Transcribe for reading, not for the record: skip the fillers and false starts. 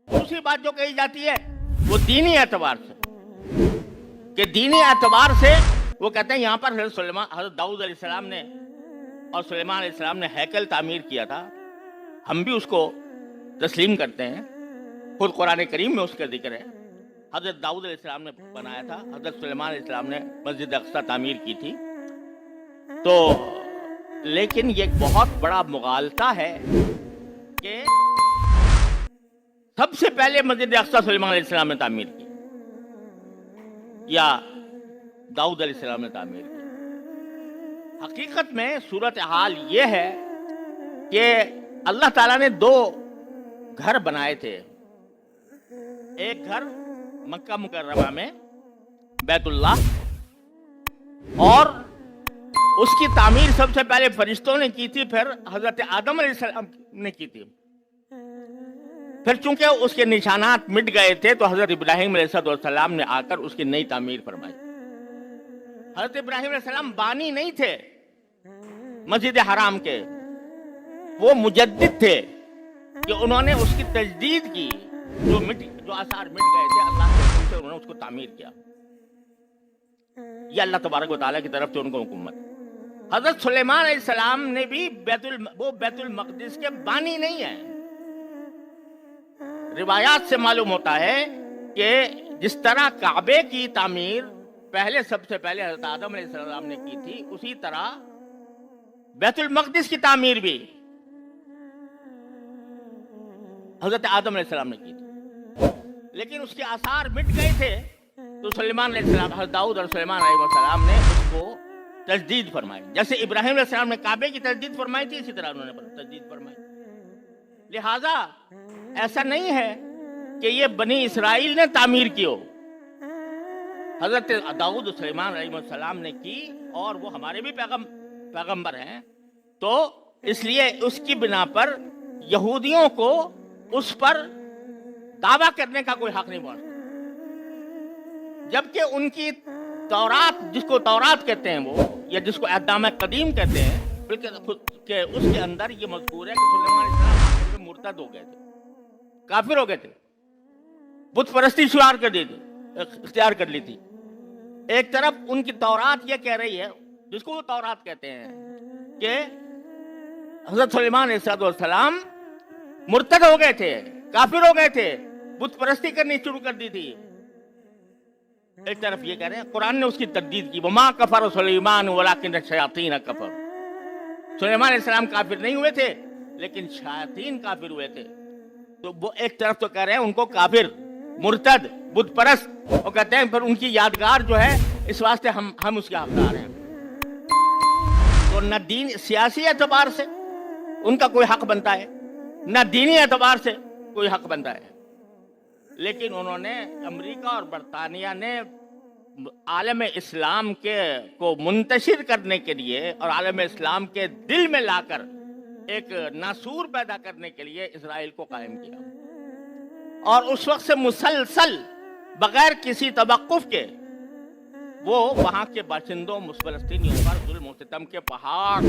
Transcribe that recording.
दूसरी बात जो कही जाती है वो दीनी एतबार से, कि दीनी एतबार से वो कहते हैं यहाँ पर हज़रत दाऊद अलैहिस्सलाम ने और सुलेमान अलैहिस्सलाम ने हैकल तामीर किया था। हम भी उसको तस्लीम करते हैं, खुद कुरान करीम में उसका जिक्र है। हज़रत दाऊद अलैहिस्सलाम ने बनाया था, हज़रत सुलेमान अलैहिस्सलाम ने मस्जिद अक्सा तामीर की थी। तो लेकिन ये बहुत बड़ा मुगालता है कि सबसे पहले मस्जिद अक्सा सुलेमान अलैहिस्सलाम ने तामीर की या दाऊद अलैहिस्सलाम ने तामीर की। हकीकत में सूरत हाल ये है कि अल्लाह ताला ने दो घर बनाए थे। एक घर मक्का मुकर्रमा में बैतुल्लाह, और उसकी तामीर सबसे पहले फरिश्तों ने की थी, फिर हजरत आदम अलैहिस्सलाम ने की थी। फिर चूंकि उसके निशानात मिट गए थे तो हजरत इब्राहिम अलैहिस्सलाम ने आकर उसकी नई तामीर फरमाई। हजरत इब्राहिम अलैहिस्सलाम बानी नहीं थे मस्जिद हराम के, वो मुजद्दिद थे कि उन्होंने उसकी तजदीद की। जो आसार मिट गए थे अल्लाह के हुक्म से उन्होंने उसको तामीर किया। ये अल्लाह तबारक व तआला की तरफ से उनको हुकूमत। हजरत सुलेमान अलैहिस्सलाम ने भी बैतुल मक़दिस के बानी नहीं है। रिवायात से मालूम होता है कि जिस तरह काबे की तामीर पहले सबसे पहले हजरत आदम अलैहिस्सलाम ने की थी, उसी तरह बैतुल मक़दिस की तामीर भी हजरत आदम अलैहिस्सलाम ने की थी। लेकिन उसके आसार मिट गए थे तो सुलेमान अलैहिस्सलाम, हजरत दाऊद और सुलेमान अलैहिस्सलाम ने उसको तजदीद फरमाई। जैसे इब्राहिम अलैहिस्सलाम ने काबे की तजदीद फरमाई थी, इसी तरह उन्होंने तजदीद फरमाई। लिहाजा ऐसा नहीं है कि ये बनी इसराइल ने तामीर की हो, हजरत दाऊद सुलेमान अलैहिस्सलाम ने की, और वो हमारे भी पैगंबर हैं। तो इसलिए उसकी बिना पर यहूदियों को उस पर दावा करने का कोई हक नहीं बनता, जबकि उनकी तौरात, जिसको तौरात कहते हैं वो, या जिसको अहदाम कदीम कहते हैं, बल्कि के उसके अंदर ये मज़कूर है कि सुलेमान अलैहिस्सलाम मुर्तद हो गए थे, काफिर हो गए थे, बुत परस्ती इख्तियार कर ली थी। एक तरफ उनकी तौरात ये कह रही है, जिसको वो तौरात कहते हैं, कि हज़रत सुलेमान अलैहिस्सलाम मुर्तद हो गए थे, काफिर हो गए थे, बुत परस्ती करनी शुरू कर दी थी। एक तरफ ये कह रहे हैं, कुरान ने उसकी तजदीद की, वमा कफर सुलेमान वलाकिन शयातीन कफर। सुलेमान अलैहिस्सलाम काफिर नहीं हुए थे, लेकिन शयातीन काफिर हुए थे। तो वो एक तरफ तो कह रहे हैं उनको काफिर, मुर्तद, बुत परस्त, और कहते हैं फिर उनकी यादगार जो है, इस वास्ते हम उसके हकदार हैं। तो न दीन सियासी एतबार से उनका कोई हक बनता है, न दीनी एतबार से कोई हक बनता है। लेकिन उन्होंने, अमेरिका और बरतानिया ने आलम इस्लाम को मुंतशिर करने के लिए और आलम इस्लाम के दिल में लाकर एक नासूर पैदा करने के लिए इजराइल को कायम किया, और उस वक्त से मुसलसल बगैर किसी तवक्कुफ के वो वहां के बाशिंदों, फलस्तीनियों पर जुल्म और सितम के पहाड़